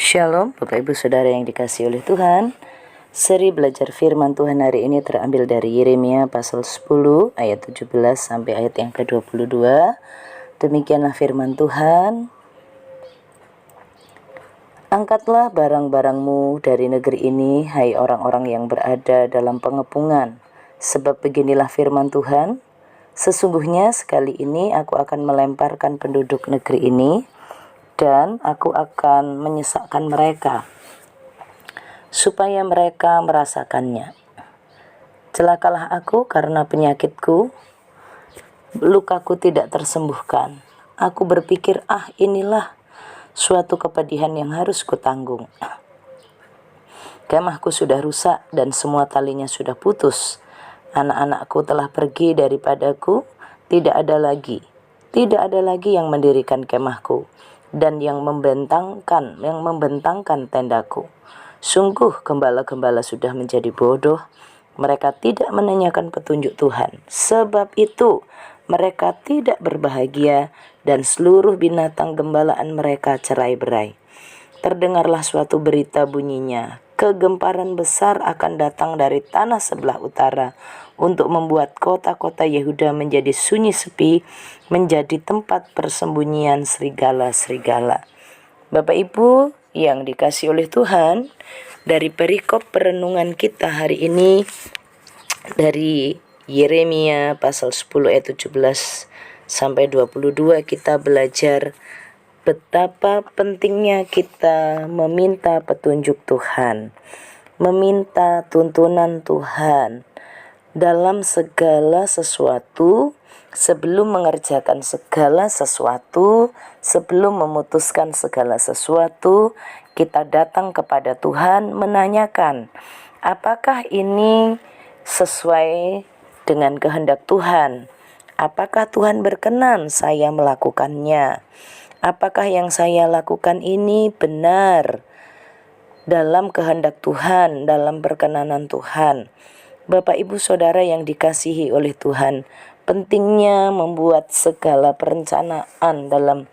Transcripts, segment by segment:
Shalom Bapak Ibu Saudara yang dikasihi oleh Tuhan. Seri belajar firman Tuhan hari ini terambil dari Yeremia pasal 10 ayat 17 sampai ayat yang ke-22. Demikianlah firman Tuhan. Angkatlah barang-barangmu dari negeri ini, hai orang-orang yang berada dalam pengepungan. Sebab beginilah firman Tuhan, sesungguhnya sekali ini aku akan melemparkan penduduk negeri ini, dan aku akan menyesakkan mereka, supaya mereka merasakannya. Celakalah aku karena penyakitku, lukaku tidak tersembuhkan. Aku berpikir, inilah suatu kepedihan yang harus kutanggung. Kemahku sudah rusak dan semua talinya sudah putus. Anak-anakku telah pergi daripadaku, tidak ada lagi yang mendirikan kemahku dan yang membentangkan tendaku. Sungguh gembala-gembala sudah menjadi bodoh, mereka tidak menanyakan petunjuk Tuhan. Sebab itu mereka tidak berbahagia dan seluruh binatang gembalaan mereka cerai-berai. Terdengarlah suatu berita bunyinya, kegemparan besar akan datang dari tanah sebelah utara untuk membuat kota-kota Yehuda menjadi sunyi sepi, menjadi tempat persembunyian serigala-serigala. Bapak Ibu yang dikasihi oleh Tuhan, dari perikop perenungan kita hari ini dari Yeremia pasal 10 ayat 17 sampai 22, kita belajar betapa pentingnya kita meminta petunjuk Tuhan, meminta tuntunan Tuhan dalam segala sesuatu. Sebelum mengerjakan segala sesuatu, sebelum memutuskan segala sesuatu, kita datang kepada Tuhan menanyakan, apakah ini sesuai dengan kehendak Tuhan? Apakah Tuhan berkenan saya melakukannya? Apakah yang saya lakukan ini benar dalam kehendak Tuhan, dalam perkenanan Tuhan? Bapak Ibu Saudara yang dikasihi oleh Tuhan, pentingnya membuat segala perencanaan dalam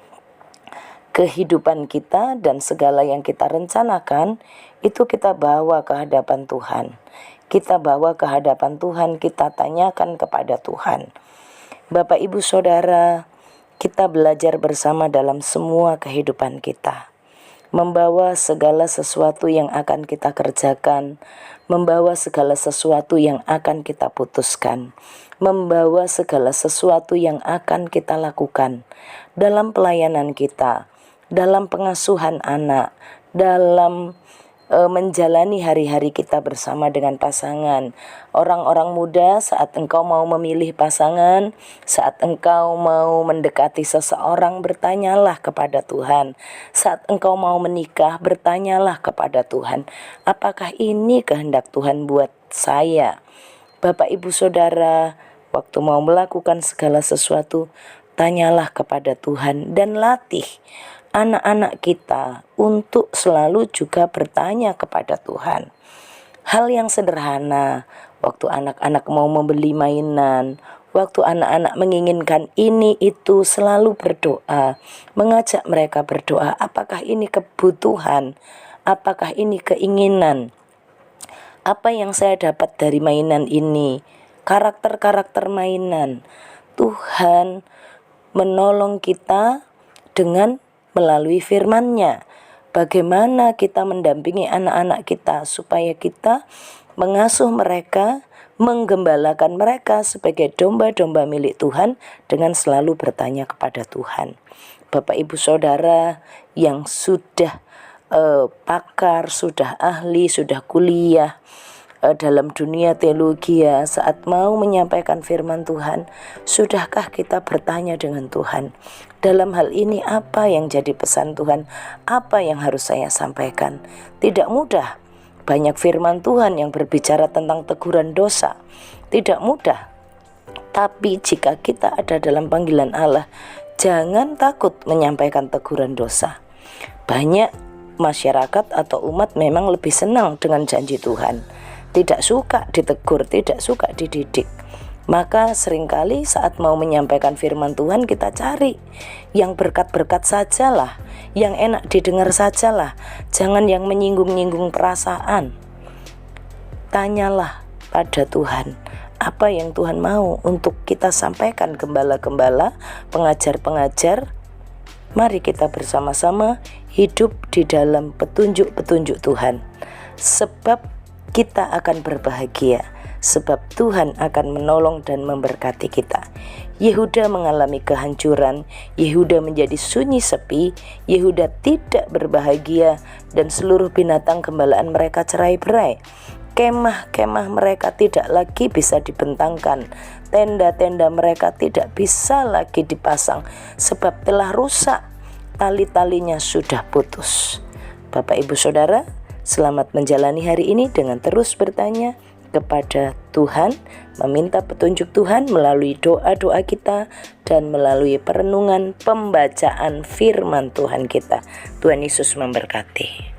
kehidupan kita, dan segala yang kita rencanakan itu kita bawa ke hadapan Tuhan. Kita bawa ke hadapan Tuhan, kita tanyakan kepada Tuhan. Bapak Ibu Saudara, kita belajar bersama dalam semua kehidupan kita, membawa segala sesuatu yang akan kita kerjakan, membawa segala sesuatu yang akan kita putuskan, membawa segala sesuatu yang akan kita lakukan dalam pelayanan kita, dalam pengasuhan anak, dalam menjalani hari-hari kita bersama dengan pasangan. Orang-orang muda, saat engkau mau memilih pasangan, saat engkau mau mendekati seseorang, bertanyalah kepada Tuhan. Saat engkau mau menikah, bertanyalah kepada Tuhan, apakah ini kehendak Tuhan buat saya? Bapak Ibu Saudara, waktu mau melakukan segala sesuatu, tanyalah kepada Tuhan dan latih anak-anak kita untuk selalu juga bertanya kepada Tuhan. Hal yang sederhana, waktu anak-anak mau membeli mainan, waktu anak-anak menginginkan ini itu, selalu berdoa, mengajak mereka berdoa, apakah ini kebutuhan, apakah ini keinginan, apa yang saya dapat dari mainan ini, karakter-karakter mainan. Tuhan menolong kita dengan melalui firman-Nya. Bagaimana kita mendampingi anak-anak kita supaya kita mengasuh mereka, menggembalakan mereka sebagai domba-domba milik Tuhan dengan selalu bertanya kepada Tuhan. Bapak Ibu Saudara yang sudah pakar, sudah ahli, sudah kuliah dalam dunia teologi, saat mau menyampaikan firman Tuhan, sudahkah kita bertanya dengan Tuhan, dalam hal ini apa yang jadi pesan Tuhan, apa yang harus saya sampaikan? Tidak mudah. Banyak firman Tuhan yang berbicara tentang teguran dosa, tidak mudah. Tapi jika kita ada dalam panggilan Allah, jangan takut menyampaikan teguran dosa. Banyak masyarakat atau umat memang lebih senang dengan janji Tuhan, tidak suka ditegur, tidak suka dididik. Maka seringkali saat mau menyampaikan firman Tuhan kita cari yang berkat-berkat sajalah, yang enak didengar sajalah, jangan yang menyinggung-nyinggung perasaan. Tanyalah pada Tuhan, apa yang Tuhan mau untuk kita sampaikan, gembala-gembala, pengajar-pengajar. Mari kita bersama-sama hidup di dalam petunjuk-petunjuk Tuhan, sebab kita akan berbahagia, sebab Tuhan akan menolong dan memberkati kita. Yehuda mengalami kehancuran, Yehuda menjadi sunyi sepi, Yehuda tidak berbahagia, dan seluruh binatang gembalaan mereka cerai-berai. Kemah-kemah mereka tidak lagi bisa dibentangkan, tenda-tenda mereka tidak bisa lagi dipasang, sebab telah rusak, tali-talinya sudah putus. Bapak Ibu Saudara, selamat menjalani hari ini dengan terus bertanya kepada Tuhan, meminta petunjuk Tuhan melalui doa-doa kita dan melalui perenungan pembacaan firman Tuhan kita. Tuhan Yesus memberkati.